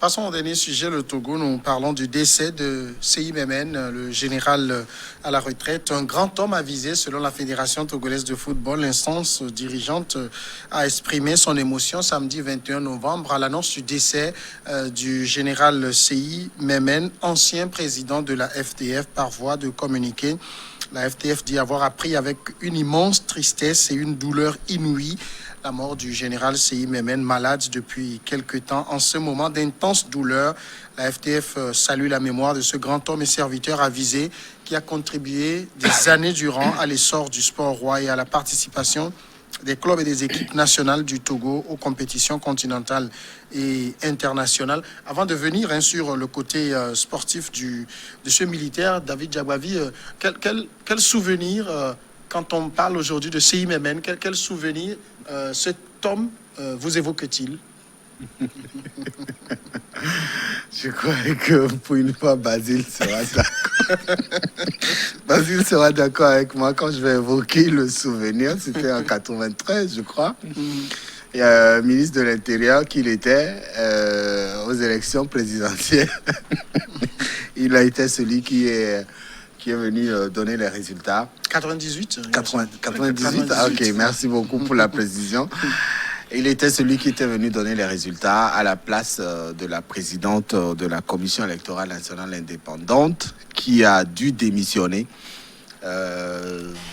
Passons au dernier sujet, le Togo. Nous parlons du décès de Seyi Memen, le général à la retraite. Un grand homme avisé, selon la Fédération togolaise de football. L'instance dirigeante a exprimé son émotion samedi 21 novembre à l'annonce du décès du général Seyi Memen, ancien président de la FTF, par voie de communiqué. La FTF dit avoir appris avec une immense tristesse et une douleur inouïe la mort du général Seyi Memen, malade depuis quelque temps. En ce moment d'intense douleur, la FTF salue la mémoire de ce grand homme et serviteur avisé qui a contribué des années durant à l'essor du sport roi et à la participation des clubs et des équipes nationales du Togo aux compétitions continentales et internationales. Avant de venir sur le côté sportif de ce militaire, David Jagbavi, quel souvenir, quand on parle aujourd'hui de Seyi Memen, quel souvenir cet homme vous évoque-t-il? Je crois que pour une fois, Basile sera d'accord. Basile sera d'accord avec moi quand je vais évoquer le souvenir. C'était en 93, je crois. Il y a un ministre de l'Intérieur qu'il était aux élections présidentielles. Il a été celui qui est venu donner les résultats. 98 98. Ah, ok, merci beaucoup pour la précision. Il était celui qui était venu donner les résultats à la place de la présidente de la Commission électorale nationale indépendante qui a dû démissionner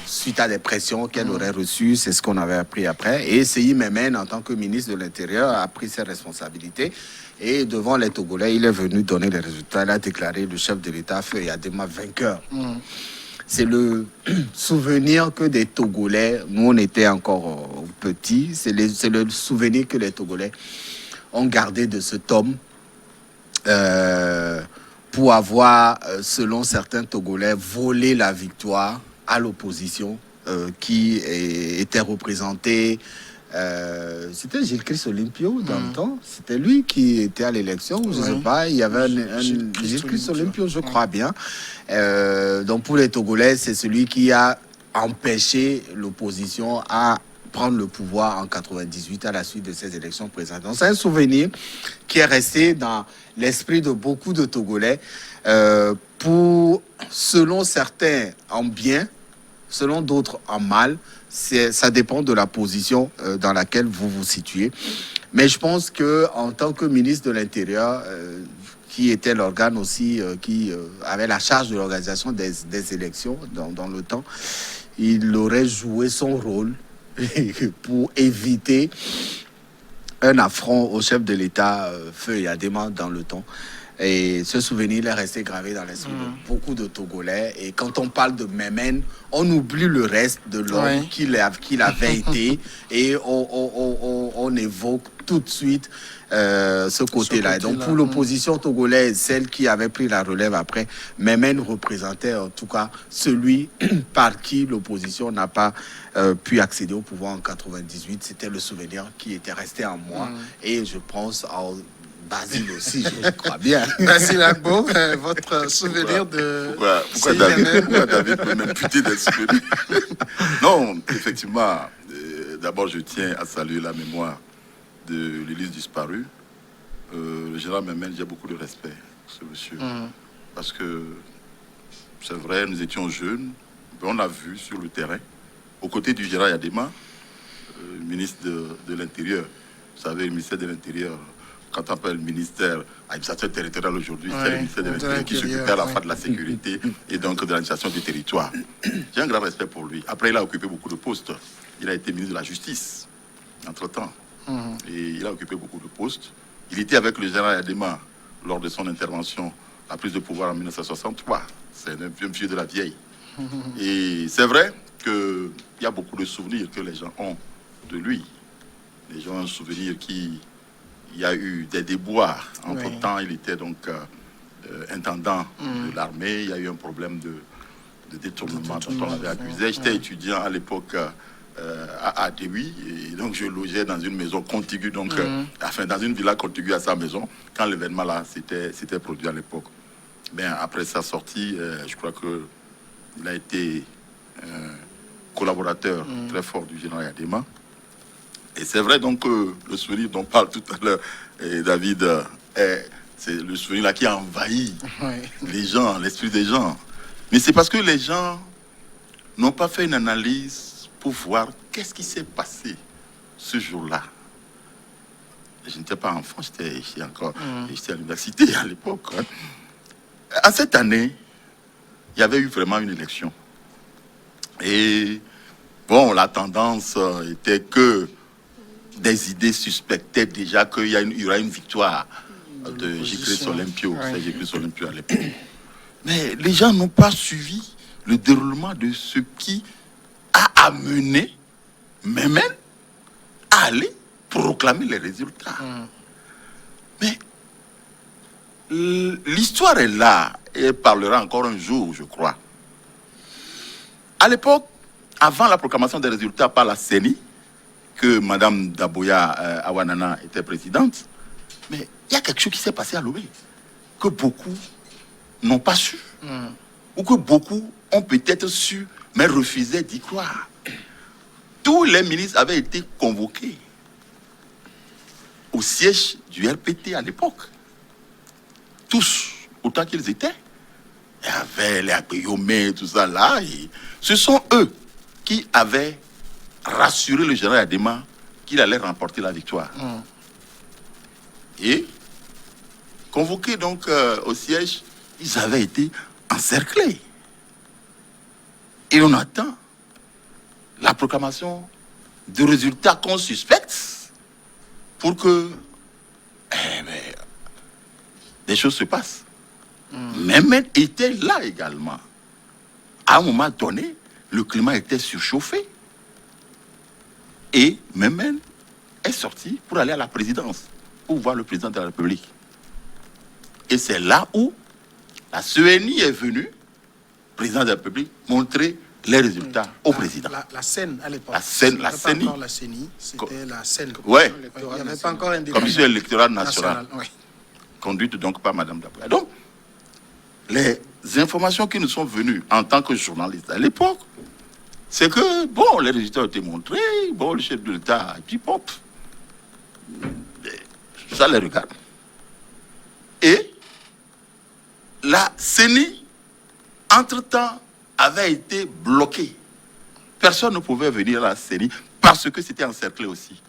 suite à des pressions qu'elle aurait reçues. C'est ce qu'on avait appris après. Et Seyi Memen, en tant que ministre de l'Intérieur, a pris ses responsabilités. Et devant les Togolais, il est venu donner les résultats. Il a déclaré le chef de l'État, Feu Yadema, vainqueur. C'est le souvenir que des Togolais, nous on était encore petits, c'est le souvenir que les Togolais ont gardé de cet homme pour avoir, selon certains Togolais, volé la victoire à l'opposition qui était représentée. C'était Gilles-Christ Olympio dans le temps. C'était lui qui était à l'élection, je ne sais pas. Il y avait un Gilles-Christ Olympio, je crois bien. Donc pour les Togolais, c'est celui qui a empêché l'opposition à prendre le pouvoir en 98 à la suite de ces élections présidentielles. C'est un souvenir qui est resté dans l'esprit de beaucoup de Togolais pour, selon certains, en bien, selon d'autres, en mal. Ça dépend de la position dans laquelle vous vous situez. Mais je pense qu'en tant que ministre de l'Intérieur, qui était l'organe aussi qui avait la charge de l'organisation des élections dans le temps, il aurait joué son rôle pour éviter un affront au chef de l'État, Feu Yadema, dans le temps. Et ce souvenir est resté gravé dans l'esprit de beaucoup de Togolais. Et quand on parle de Memen, on oublie le reste de l'homme qu'il avait été. Et on évoque tout de suite ce côté-là. Et donc pour l'opposition togolaise, celle qui avait pris la relève après, Memen représentait en tout cas celui par qui l'opposition n'a pas pu accéder au pouvoir en 98. C'était le souvenir qui était resté en moi. Et je pense à Basile aussi, je crois bien. Basile Agbo, votre souvenir de... Pourquoi David peut m'imputer des souvenirs? Non, effectivement, d'abord je tiens à saluer la mémoire de l'Élysée disparue. Le général Memen, j'ai beaucoup de respect pour ce monsieur. Parce que c'est vrai, nous étions jeunes, on l'a vu sur le terrain, aux côtés du général Yadema, ministre de l'Intérieur. Vous savez, le ministère de l'Intérieur, quand on appelle le ministère administrateur territorial aujourd'hui, c'est le ministère de l'Intérieur qui s'occupait à la fois de la sécurité et donc de l'administration du territoire. J'ai un grand respect pour lui. Après, il a occupé beaucoup de postes. Il a été ministre de la Justice, entre-temps. Et il a occupé beaucoup de postes. Il était avec le général Yadema lors de son intervention, la prise de pouvoir en 1963. C'est un vieux de la vieille. Et c'est vrai qu'il y a beaucoup de souvenirs que les gens ont de lui. Les gens ont un souvenir il y a eu des déboires. Entre-temps, il était donc intendant de l'armée. Il y a eu un problème de détournement dont on l'avait accusé. J'étais étudiant à l'époque à Adéoui, et donc je logeais dans une maison contiguë, donc dans une villa contiguë à sa maison, quand l'événement là s'était produit à l'époque. Ben, après sa sortie, je crois qu'il a été collaborateur très fort du général Yadema. Et c'est vrai donc que le souvenir dont parle tout à l'heure David est C'est le souvenir là qui a envahi Ouais. les gens, l'esprit des gens. Mais c'est parce que les gens n'ont pas fait une analyse pour voir qu'est-ce qui s'est passé ce jour-là. Je n'étais pas enfant, j'étais à l'université à l'époque. Hein. En cette année, il y avait eu vraiment une élection. Et bon, la tendance était que des idées suspectaient déjà qu'il y aura une victoire de Giclès Olympio. Ouais. C'est Giclès Olympio à l'époque. Mais les gens n'ont pas suivi le déroulement de ce qui a amené Memen à aller proclamer les résultats. Mais l'histoire est là et elle parlera encore un jour, je crois. À l'époque, avant la proclamation des résultats par la CENI, que Mme Daboya Awanana était présidente, mais il y a quelque chose qui s'est passé à Lomé, que beaucoup n'ont pas su, ou que beaucoup ont peut-être su, mais refusaient d'y croire. Tous les ministres avaient été convoqués au siège du RPT à l'époque. Tous, autant qu'ils étaient. Il y avait les Agbeyomé, tout ça là. Et ce sont eux qui avaient rassuré le général Adema qu'il allait remporter la victoire. Et, convoqués donc au siège, ils avaient été encerclés. Et on attend la proclamation de résultats qu'on suspecte pour que des choses se passent. Memen était là également. À un moment donné, le climat était surchauffé. Et Memen est sorti pour aller à la présidence, pour voir le président de la République. Et c'est là où la CENI est venue, président de la République, montrer les résultats au président. La scène à l'époque. La scène, la C'était pas CENI. encore la CENI, c'était la scène. Ouais. Il n'y avait pas encore un Commission électorale nationale, Oui. conduite donc par Mme Daboya. Donc, les informations qui nous sont venues en tant que journalistes à l'époque, c'est que, bon, les résultats ont été montrés, bon, le chef de l'État, et puis pop, ça les regarde. Et la CENI, entre-temps, avait été bloquée. Personne ne pouvait venir à la CENI parce que c'était encerclé aussi.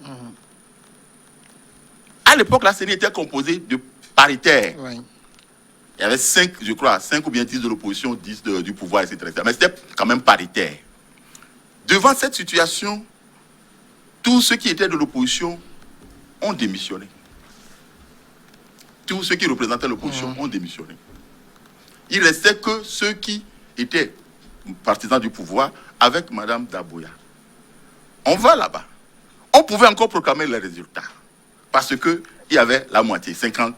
À l'époque, la CENI était composée de paritaires. Oui. Il y avait 5, je crois, 5 ou bien 10 de l'opposition, 10 du pouvoir, etc. Mais c'était quand même paritaire. Devant cette situation, tous ceux qui étaient de l'opposition ont démissionné. Tous ceux qui représentaient l'opposition ont démissionné. Il restait que ceux qui étaient partisans du pouvoir avec Mme Daboya. On va là-bas. On pouvait encore proclamer les résultats. Parce qu'il y avait la moitié, 51%.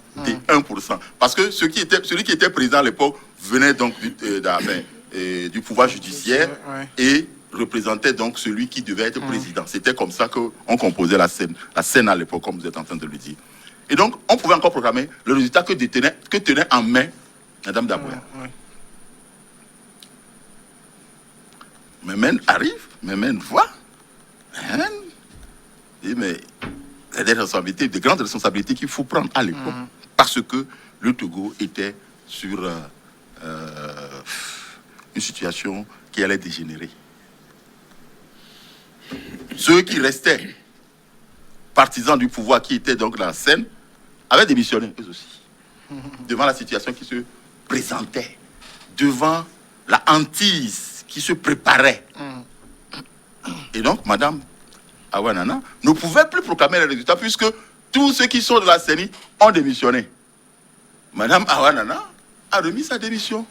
Parce que celui qui était président à l'époque venait donc du pouvoir judiciaire et représentait donc celui qui devait être président. C'était comme ça qu'on composait la scène à l'époque, comme vous êtes en train de le dire. Et donc, on pouvait encore proclamer le résultat que tenait en main Mme Daboya. Memen arrive, Memen voit. Memen dit, mais il y a des responsabilités, des grandes responsabilités qu'il faut prendre à l'époque. Parce que le Togo était sur une situation qui allait dégénérer. Ceux qui restaient partisans du pouvoir, qui étaient donc dans la scène, avaient démissionné eux aussi. Devant la situation qui se présentait, devant la hantise qui se préparait. Et donc, Mme Awanana ne pouvait plus proclamer les résultats puisque tous ceux qui sont de la CENI ont démissionné. Mme Awanana a remis sa démission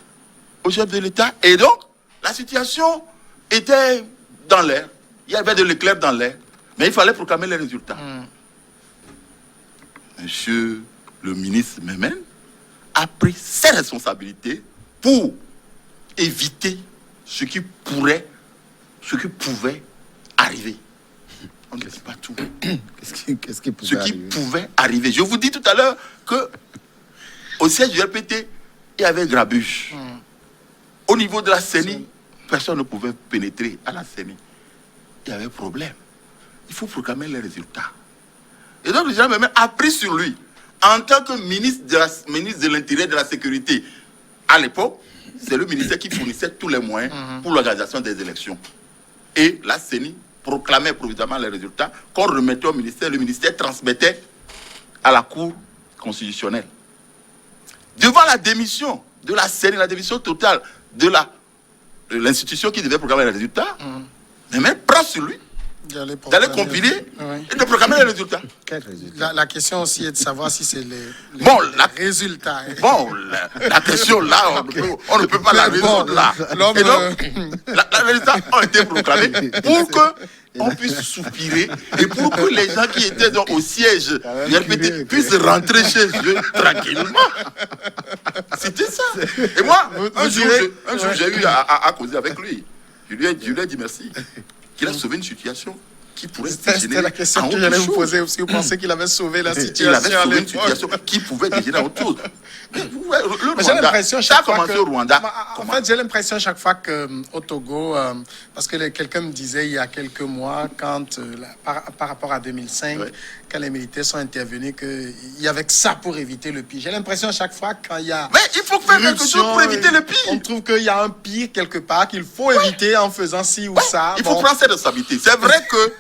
au chef de l'État. Et donc, la situation était dans l'air. Il y avait de l'éclair dans l'air. Mais il fallait proclamer les résultats. Monsieur le ministre Memen a pris ses responsabilités pour éviter ce qui pouvait arriver. On ne dit pas tout. Qu'est-ce qui pouvait Ce qui arriver? pouvait arriver. Je vous dis tout à l'heure que au siège du RPT, il y avait grabuge. Au niveau de la CENI, personne ne pouvait pénétrer à la CENI. Il y avait problème. Il faut proclamer les résultats. Et donc, le général Memen a pris sur lui En tant que ministre de l'Intérieur et de la Sécurité, à l'époque, c'est le ministère qui fournissait tous les moyens pour l'organisation des élections. Et la CENI proclamait provisoirement les résultats qu'on remettait au ministère. Le ministère transmettait à la Cour constitutionnelle. Devant la démission de la CENI, la démission totale de l'institution qui devait proclamer les résultats, le maire prend sur lui d'aller compiler et de proclamer les résultats. Quel résultat? La question aussi est de savoir si c'est les résultats. Bon, la question là, on ne peut pas la résoudre là. Et donc, les résultats ont été proclamés pour qu'on puisse soupirer et pour que les gens qui étaient donc au siège du RPT puissent rentrer chez eux tranquillement. C'était ça. Et moi, un jour, j'ai eu à causer avec lui. Je lui ai dit merci. Qu'il a sauvé une situation qui pourrait dégénérer. C'était la question que j'allais vous poser. Si vous pensez qu'il avait sauvé la situation. Il avait sauvé une situation qui pouvait dégénérer en autre chose. J'ai l'impression chaque fois au Rwanda. En fait, j'ai l'impression chaque fois qu'au Togo, parce que quelqu'un me disait il y a quelques mois, quand par rapport à 2005, quand les militaires sont intervenus, qu'il y avait que ça pour éviter le pire. J'ai l'impression chaque fois quand il y a... Mais il faut faire quelque chose pour éviter le pire. On trouve qu'il y a un pire quelque part qu'il faut éviter en faisant ci ou ça. Il faut prendre cette responsabilité. C'est vrai que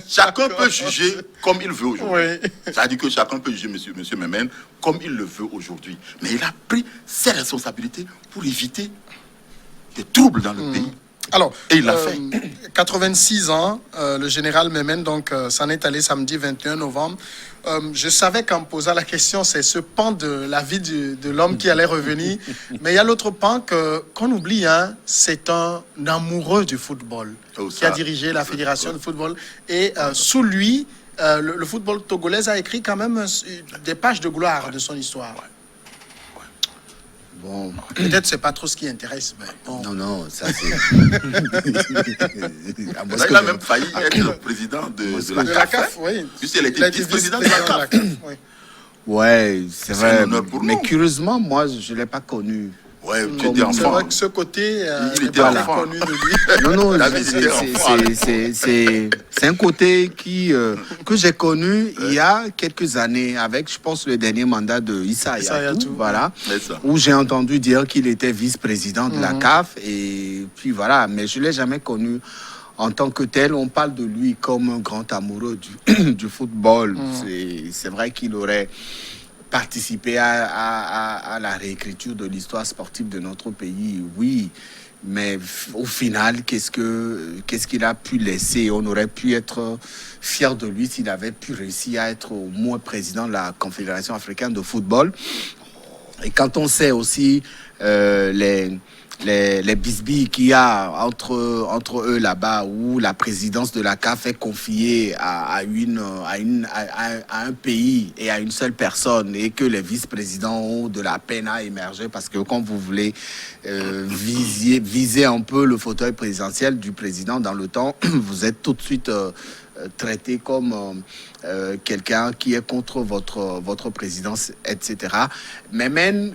chacun peut juger comme il veut aujourd'hui. C'est-à-dire que chacun peut juger monsieur Memen comme il le veut aujourd'hui. Mais il a pris ses responsabilités pour éviter des troubles dans le pays. Alors, et il l'a fait. 86 ans, le général Memen, donc, s'en est allé samedi 21 novembre. Je savais qu'en posant la question, c'est ce pan de la vie de l'homme qui allait revenir. Mais il y a l'autre pan qu'on oublie, hein, c'est un amoureux du football qui a dirigé la fédération de football. Et sous lui, le football togolais a écrit quand même des pages de gloire de son histoire. Bon. Peut-être c'est pas trop ce qui intéresse. Mais bon. Non, ça c'est... il a même failli être le président de la CAF. Oui. Puisqu'il était vice-président de la CAF. Ouais, c'est vrai. Mais nous. curieusement, moi, je ne l'ai pas connu. Ouais, tu étais enfant. C'est vrai que ce côté, il était enfant. Connu de lui. Non, c'est un côté que j'ai connu il y a quelques années avec, je pense, le dernier mandat de Issa Yatou, voilà, où j'ai entendu dire qu'il était vice-président de la CAF et puis voilà, mais je ne l'ai jamais connu en tant que tel. On parle de lui comme un grand amoureux du football. C'est vrai qu'il aurait participer à la réécriture de l'histoire sportive de notre pays, oui, mais au final, qu'est-ce qu'il a pu laisser? On aurait pu être fier de lui s'il avait pu réussir à être au moins président de la Confédération africaine de football. Et quand on sait aussi les bisbilles qu'il y a entre eux là-bas, où la présidence de la CAF est confiée à un pays et à une seule personne, et que les vice-présidents ont de la peine à émerger, parce que quand vous voulez viser un peu le fauteuil présidentiel du président dans le temps, vous êtes tout de suite traité comme quelqu'un qui est contre votre présidence, etc. Mais même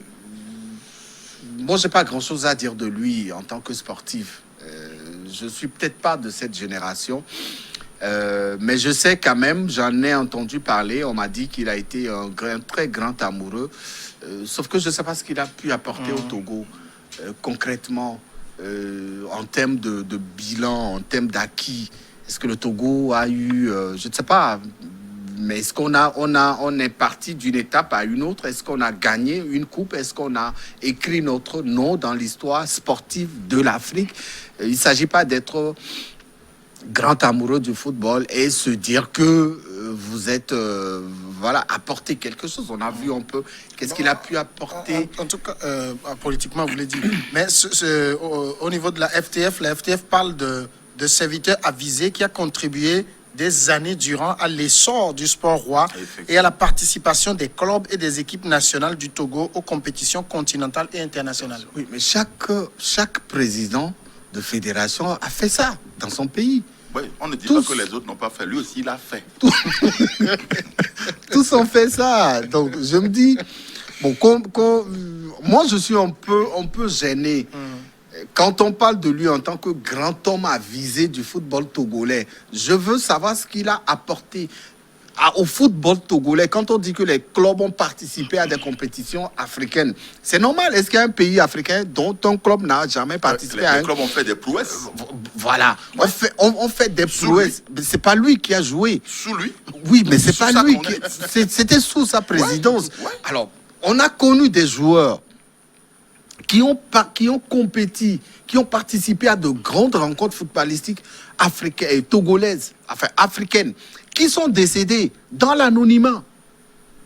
moi, j'ai pas grand-chose à dire de lui en tant que sportif. Je suis peut-être pas de cette génération, mais je sais quand même, j'en ai entendu parler. On m'a dit qu'il a été un très grand amoureux. Sauf que je sais pas ce qu'il a pu apporter au Togo concrètement en termes de bilan, en termes d'acquis. Est-ce que le Togo a eu, je ne sais pas. Mais est-ce on est parti d'une étape à une autre? Est-ce qu'on a gagné une coupe? Est-ce qu'on a écrit notre nom dans l'histoire sportive de l'Afrique? Il ne s'agit pas d'être grand amoureux du football et se dire que vous êtes, apporter quelque chose. On a vu un peu qu'est-ce qu'il a pu apporter. En tout cas, politiquement, vous l'avez dit. Mais au niveau de la FTF parle de serviteurs avisés qui a contribué des années durant à l'essor du sport roi et à la participation des clubs et des équipes nationales du Togo aux compétitions continentales et internationales. Oui, mais chaque président de fédération a fait ça dans son pays. Oui, on ne dit pas que les autres n'ont pas fait. Lui aussi, il a fait. Tous ont fait ça. Donc, je me dis, bon, moi, je suis un peu gêné. Quand on parle de lui en tant que grand homme avisé du football togolais, je veux savoir ce qu'il a apporté. au football togolais, quand on dit que les clubs ont participé à des compétitions africaines, c'est normal. Est-ce qu'il y a un pays africain dont un club n'a jamais participé à Les clubs ont fait des prouesses. Voilà, on fait des prouesses. Mais c'est pas lui qui a joué. Sous lui. Oui, mais c'est Sous pas sa lui. connaisse. C'était sous sa présidence. Ouais. Alors, on a connu des joueurs qui ont compéti, qui ont participé à de grandes rencontres footballistiques africaines et togolaises, enfin africaines, qui sont décédés dans l'anonymat.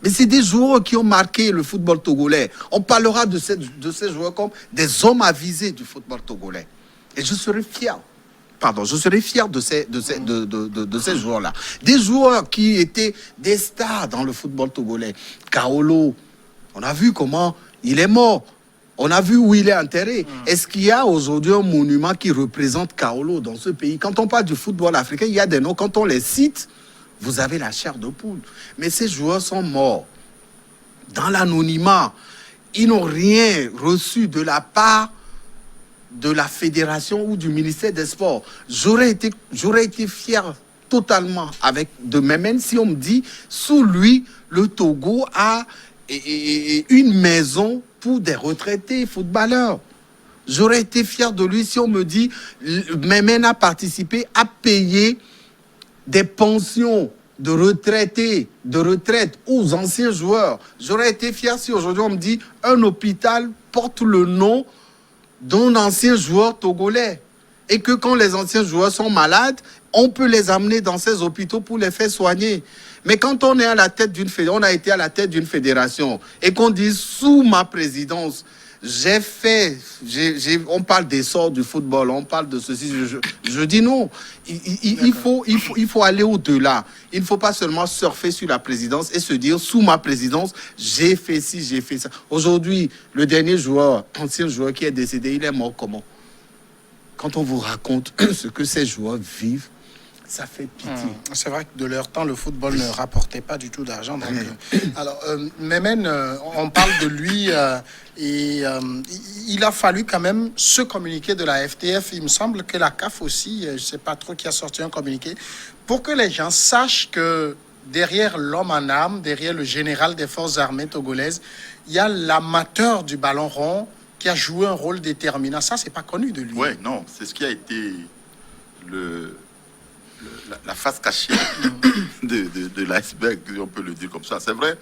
Mais c'est des joueurs qui ont marqué le football togolais. On parlera de ces joueurs comme des hommes avisés du football togolais. Et je serai fier. Je serai fier de ces joueurs-là. Des joueurs qui étaient des stars dans le football togolais. Kaolo, on a vu comment il est mort. On a vu où il est enterré. Est-ce qu'il y a aujourd'hui un monument qui représente Kaolo dans ce pays? Quand on parle du football africain, il y a des noms. Quand on les cite, vous avez la chair de poule. Mais ces joueurs sont morts dans l'anonymat. Ils n'ont rien reçu de la part de la fédération ou du ministère des Sports. J'aurais été fier totalement de Memen si on me dit, sous lui, le Togo a une maison pour des retraités footballeurs. J'aurais été fier de lui si on me dit, Memen a participé à payer des pensions de retraite aux anciens joueurs. J'aurais été fier si aujourd'hui on me dit, un hôpital porte le nom d'un ancien joueur togolais. Et que quand les anciens joueurs sont malades, on peut les amener dans ces hôpitaux pour les faire soigner. Mais quand on est à la tête d'une fédération, on a été à la tête d'une fédération, et qu'on dit sous ma présidence, on parle des sorts du football, on parle de ceci, je dis non. Il faut aller au-delà. Il ne faut pas seulement surfer sur la présidence et se dire, sous ma présidence, j'ai fait ci, j'ai fait ça. Aujourd'hui, le dernier ancien joueur qui est décédé, il est mort comment? Quand on vous raconte ce que ces joueurs vivent, ça fait pitié. C'est vrai que de leur temps, le football ne rapportait pas du tout d'argent. Alors, Memen, on parle de lui et il a fallu quand même se communiquer de la FTF. Il me semble que la CAF aussi, je ne sais pas trop qui a sorti un communiqué, pour que les gens sachent que derrière l'homme en armes, derrière le général des forces armées togolaises, il y a l'amateur du ballon rond qui a joué un rôle déterminant. Ça, c'est pas connu de lui. Oui, non, c'est ce qui a été la face cachée de l'iceberg, on peut le dire comme ça. C'est vrai,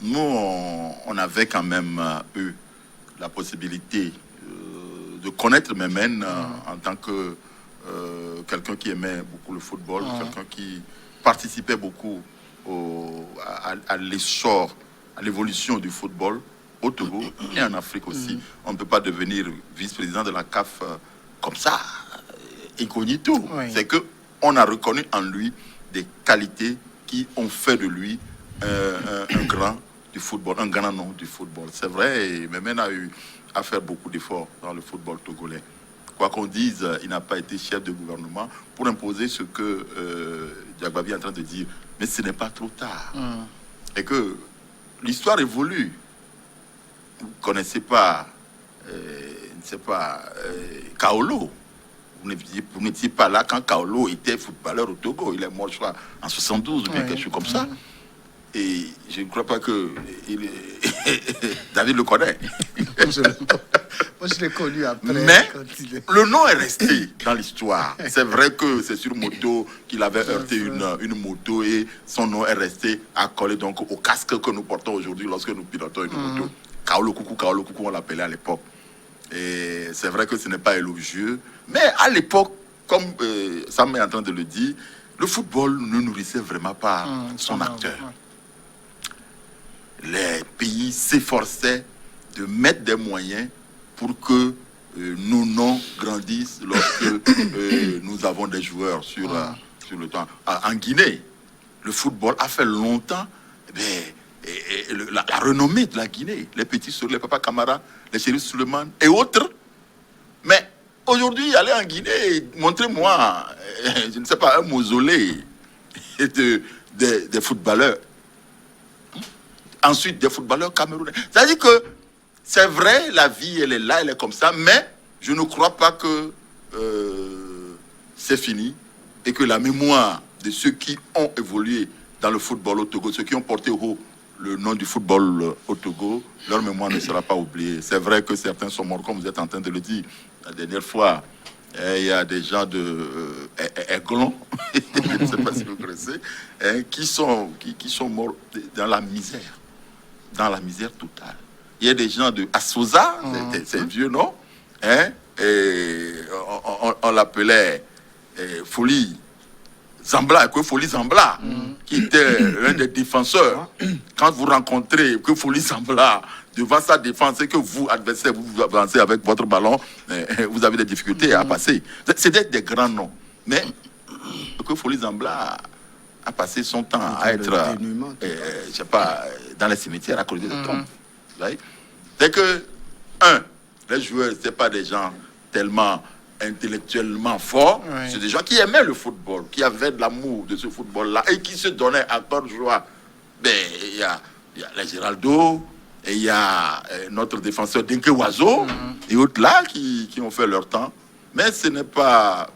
nous, on avait quand même eu la possibilité de connaître Memen en tant que quelqu'un qui aimait beaucoup le football, quelqu'un qui participait beaucoup à l'essor, à l'évolution du football au Togo et en Afrique aussi. On ne peut pas devenir vice-président de la CAF comme ça, incognito. Oui. C'est que on a reconnu en lui des qualités qui ont fait de lui un grand du football, un grand nom du football. C'est vrai, et Memen a eu à faire beaucoup d'efforts dans le football togolais. Quoi qu'on dise, il n'a pas été chef de gouvernement pour imposer ce que Diagbabi est en train de dire. Mais ce n'est pas trop tard. Et que l'histoire évolue. Vous ne connaissez pas, Kaolo. Vous n'étiez pas là quand Kaolo était footballeur au Togo. Il est mort, je crois, en 72 ou bien quelque chose comme ça. Et je ne crois pas que David le connaît. Moi, je l'ai connu après. Mais le nom est resté dans l'histoire. C'est vrai que c'est sur moto qu'il avait heurté une moto et son nom est resté accolé donc au casque que nous portons aujourd'hui lorsque nous pilotons une moto. Kaolo Coucou, on l'appelait à l'époque. Et c'est vrai que ce n'est pas élogieux. Mais à l'époque, comme Sam est en train de le dire, le football ne nourrissait vraiment pas son acteur. Les pays s'efforçaient de mettre des moyens pour que nos noms grandissent lorsque nous avons des joueurs sur le temps. En Guinée, le football a fait longtemps la renommée de la Guinée. Les petits sur les Papa Camara, les Chérif Suleiman et autres. Mais aujourd'hui, aller en Guinée, montrez-moi, je ne sais pas, un mausolée des footballeurs. Ensuite, des footballeurs camerounais. C'est-à-dire que c'est vrai, la vie, elle est là, elle est comme ça, mais je ne crois pas que c'est fini et que la mémoire de ceux qui ont évolué dans le football au Togo, ceux qui ont porté haut le nom du football au Togo, leur mémoire ne sera pas oubliée. C'est vrai que certains sont morts, comme vous êtes en train de le dire. La dernière fois, il y a des gens de Aiglon, je ne sais pas si vous connaissez, qui sont morts dans la misère. Dans la misère totale. Il y a des gens de Assoza, c'est vieux, non? Et on l'appelait Folie Zambla, qui était l'un des défenseurs. Quand vous rencontrez que Folie Zambla devant sa défense et que vous, adversaire, vous avancez avec votre ballon, vous avez des difficultés à passer. C'est des grands noms. Mais que Folie Zambla a passé son temps à être, je sais pas, dans les cimetières à creuser des tombes. C'est que, les joueurs, ce pas des gens tellement intellectuellement forts, c'est des gens qui aimaient le football, qui avaient de l'amour de ce football-là et qui se donnaient à cœur joie. Il y a les Géraldo, et il y a notre défenseur Dinke Oiseau, et autres là qui ont fait leur temps. Mais ce n'est pas...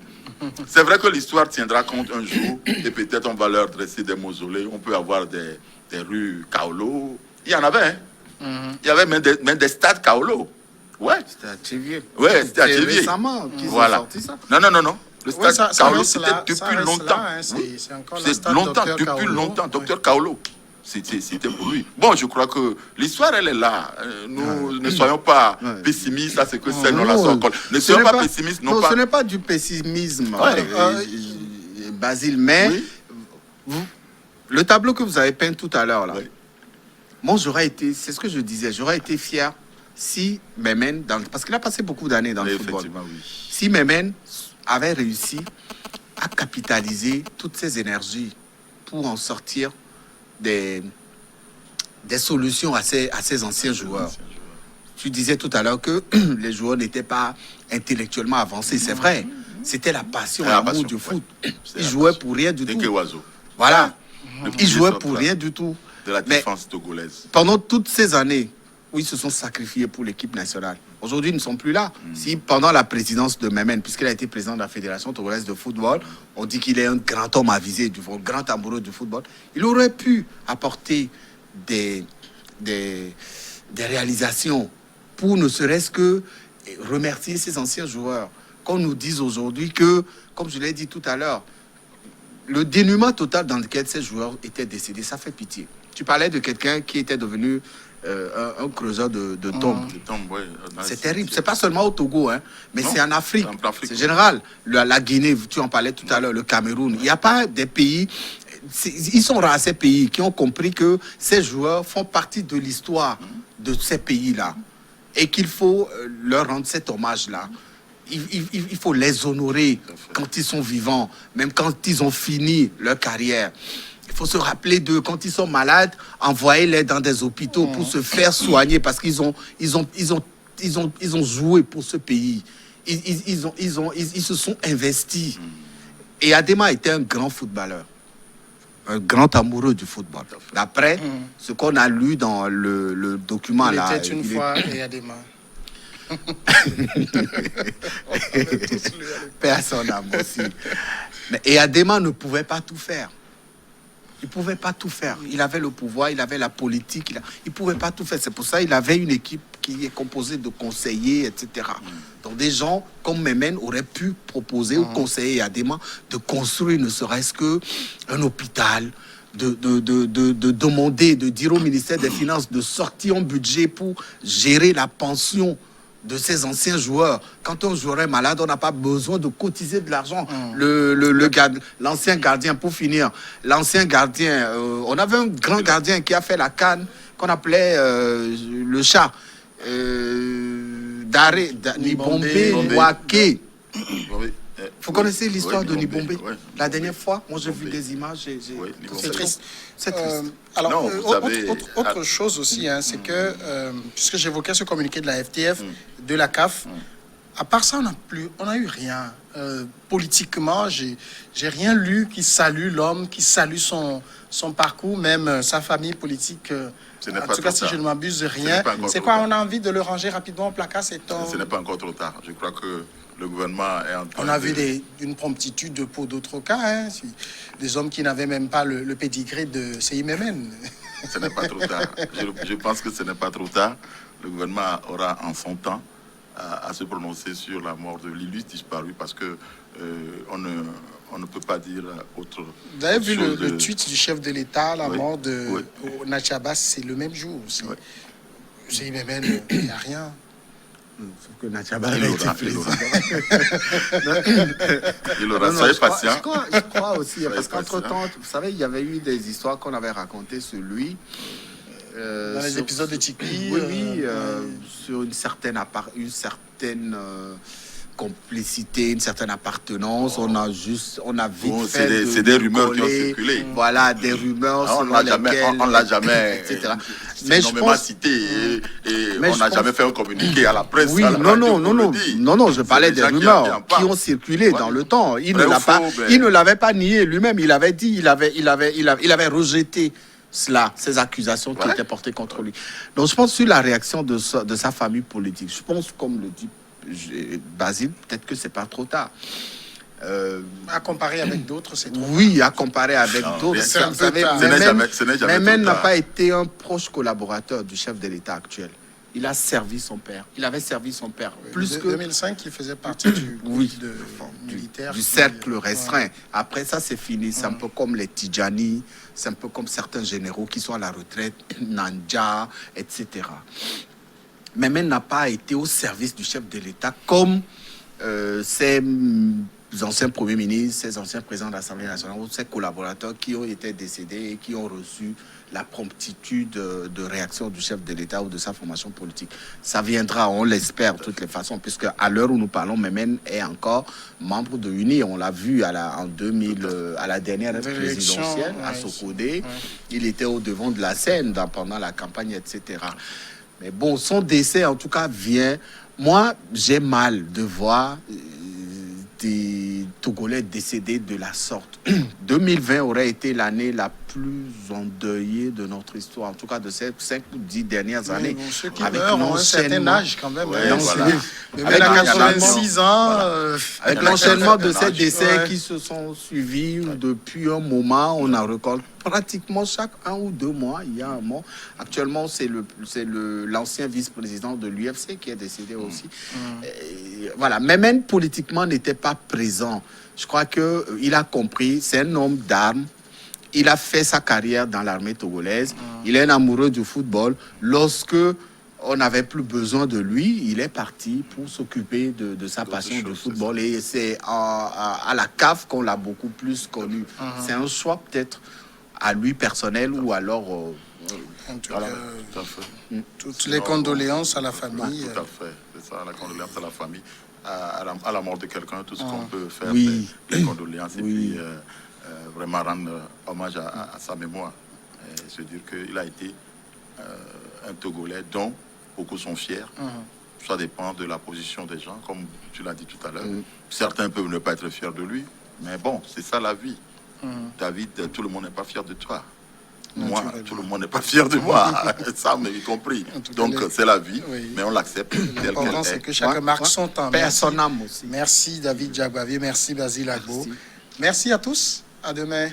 C'est vrai que l'histoire tiendra compte un jour, et peut-être on va leur dresser des mausolées. On peut avoir des rues Kaolo. Il y en avait, Il y avait même des stades Kaolo. Ouais. C'était à Tchévier. Ouais, c'était à Tchévier. Récemment qu'ils ont sorti ça. Non. Le stade Kaolo, c'était depuis longtemps. C'est longtemps, depuis longtemps. Docteur Kaolo. C'était pour lui. Bon, je crois que l'histoire, elle est là. Nous ne soyons pas pessimistes à ce que ces noms-là sont encore. Ne soyons pas pessimistes. Non, ce n'est pas du pessimisme, Basile, mais le tableau que vous avez peint tout à l'heure, là, moi, j'aurais été, c'est ce que je disais, j'aurais été fier si Memen, parce qu'il a passé beaucoup d'années dans le football, si Memen avait réussi à capitaliser toutes ses énergies pour en sortir des solutions à ces anciens joueurs. Tu disais tout à l'heure que les joueurs n'étaient pas intellectuellement avancés. C'est vrai. C'était la passion, l'amour du foot. Ils jouaient pour rien du tout. Voilà. Ils jouaient pour rien du tout. De la défense togolaise. Pendant toutes ces années où ils se sont sacrifiés pour l'équipe nationale, aujourd'hui, ils ne sont plus là. Si pendant la présidence de Memen, puisqu'il a été président de la Fédération togolaise de football, on dit qu'il est un grand homme avisé, un grand amoureux du football, il aurait pu apporter des réalisations pour ne serait-ce que remercier ces anciens joueurs. Qu'on nous dise aujourd'hui que, comme je l'ai dit tout à l'heure, le dénuement total dans lequel ces joueurs étaient décédés, ça fait pitié. Tu parlais de quelqu'un qui était devenu un creuseur de tombes. C'est terrible. C'est pas seulement au Togo, mais c'est en Afrique. C'est général. La Guinée, tu en parlais tout à l'heure, le Cameroun. Il n'y a pas des pays... Ils sont rares, ces pays, qui ont compris que ces joueurs font partie de l'histoire de ces pays-là et qu'il faut leur rendre cet hommage-là. Il faut les honorer quand ils sont vivants, même quand ils ont fini leur carrière. Il faut se rappeler d'eux. Quand ils sont malades, envoyez-les dans des hôpitaux pour se faire soigner parce qu'ils ont joué pour ce pays. Ils se sont investis. Et Adema était un grand footballeur, un grand amoureux du football. D'après ce qu'on a lu dans le document il là. Était une fois et Adema. Paix à son âme aussi. Mais Adema ne pouvait pas tout faire. Il ne pouvait pas tout faire. Il avait le pouvoir, il avait la politique. Il ne pouvait pas tout faire. C'est pour ça qu'il avait une équipe qui est composée de conseillers, etc. Donc des gens comme Memen auraient pu proposer aux conseillers Adema de construire ne serait-ce qu'un hôpital, de demander, de dire au ministère des Finances de sortir un budget pour gérer la pension de ces anciens joueurs. Quand un joueur est malade, on n'a pas besoin de cotiser de l'argent. L'ancien gardien, pour finir, l'ancien gardien, on avait un grand gardien qui a fait la CAN, qu'on appelait le chat, Nibombe Nwake. Vous connaissez l'histoire de Nibombe? La dernière fois, moi j'ai vu des images. C'est triste. C'est triste. Alors, autre chose aussi, c'est que, puisque j'évoquais ce communiqué de la FTF, de la CAF, à part ça, on n'a eu rien. Politiquement, j'ai rien lu qui salue l'homme, qui salue son parcours, même sa famille politique. En tout cas, si je ne m'abuse, rien. C'est quoi, on a envie de le ranger rapidement au placard? Ce n'est pas encore trop tard. Je crois que le gouvernement est en train On a de... vu une promptitude pour d'autres cas, hein, des hommes qui n'avaient même pas le pédigré de CIMMN. Ce n'est pas trop tard. Je pense que ce n'est pas trop tard. Le gouvernement aura en son temps à se prononcer sur la mort de l'illustre disparu parce que on ne peut pas dire autre chose. Vous avez vu le tweet du chef de l'État, la Oui, mort de oui. Nachabas, c'est le même jour aussi. Oui. CIMMN, il n'y a rien. Sauf que Nathiaba Il a été aura, président. Il aura, Non, soyez je crois- patient. Je crois aussi, Soyez parce patient. qu'entre-temps, vous savez, il y avait eu des histoires qu'on avait racontées sur lui. Dans les épisodes de Tikpi. Oui, sur une certaine complicité, une certaine appartenance. On a vite Bon, fait. c'est des rumeurs qui ont coller. circulé. Voilà, des rumeurs. On selon l'a jamais etc. Mais je énormément pense- cité et Mais on je n'a pense- jamais fait un communiqué à la presse. Oui, à la non, radio non, pour non, le non, dire. non, je C'est parlais des des gens qui en rumeurs qui parlent. ont circulé Ouais. dans le temps. Il Vrai ne ou l'a pas, faux, ben- il ne l'avait pas nié lui-même. Il avait dit, il avait rejeté cela, ces accusations qui Ouais. étaient portées contre lui. Donc, je pense sur la réaction de sa famille politique. Je pense, comme le dit Basile, peut-être que c'est pas trop tard. À comparer avec d'autres, c'est trop. Oui, à comparer avec Non, d'autres. bien sûr, Vous savez, ce n'est jamais Memen trop n'a tard. pas été un proche collaborateur du chef de l'État actuel. Il a servi son père. Il avait servi son père. Plus que 2005, il faisait partie du groupe Oui. militaire. du cercle restreint. Après ça, c'est fini. C'est un peu comme les Tidjani, c'est un peu comme certains généraux qui sont à la retraite, Nandja, etc. Memen n'a pas été au service du chef de l'État comme ces anciens premiers ministres, ces anciens présidents de l'Assemblée nationale, ou ces collaborateurs qui ont été décédés et qui ont reçu la promptitude de réaction du chef de l'État ou de sa formation politique. Ça viendra, on l'espère de toutes les façons, puisque à l'heure où nous parlons, Memen est encore membre de l'UNI. On l'a vu à la dernière présidentielle, à Sokodé. Il était au devant de la scène pendant la campagne, etc. Mais bon, son décès, en tout cas, vient... Moi, j'ai mal de voir des Togolais décédés de la sorte. 2020 aurait été l'année la plus endeuillée de notre histoire, en tout cas de ces 5 ou 10 dernières années. Bon, ceux qui Avec meurent ont un certain l'enchaînement. âge quand même. Ouais, hein. voilà. Mais Avec à l'enchaînement. 86 ans, Avec Il y en a l'enchaînement qui ont de un ces certain décès âge. qui se sont suivis depuis un moment, on en récolte pratiquement chaque 1 ou 2 mois. Il y a un mort. Actuellement, c'est l'ancien vice-président de l'UFC qui est décédé aussi. Et voilà, mais même politiquement n'était pas présent. Je crois que il a compris. C'est un homme d'armes. Il a fait sa carrière dans l'armée togolaise. Il est un amoureux du football. Lorsque on n'avait plus besoin de lui, il est parti pour s'occuper de sa passion du football. Et c'est à la CAF qu'on l'a beaucoup plus connu. C'est un choix peut-être à lui personnel ou alors... en tout Voilà, cas, tout à fait. toutes les condoléances à la famille. Tout à fait. C'est ça, la condoléance à la famille. À la mort de quelqu'un, tout ce qu'on peut faire, Oui. c'est les condoléances et Oui. puis vraiment rendre hommage à sa mémoire. Et se dire qu'il a été un Togolais dont beaucoup sont fiers. Ça dépend de la position des gens, comme tu l'as dit tout à l'heure. Certains peuvent ne pas être fiers de lui, mais bon, c'est ça la vie. David, tout le monde n'est pas fier de toi. Moi, Naturellement. tout le monde n'est pas fier de moi. Ça, mais y compris. En tout cas, Donc, c'est la vie, oui. mais on l'accepte telle qu'elle L'important, c'est est. que chacun marque son temps. Père Merci. son âme aussi. Merci David Diagbavier, merci Basile Agbo. Merci. Merci à tous. À demain.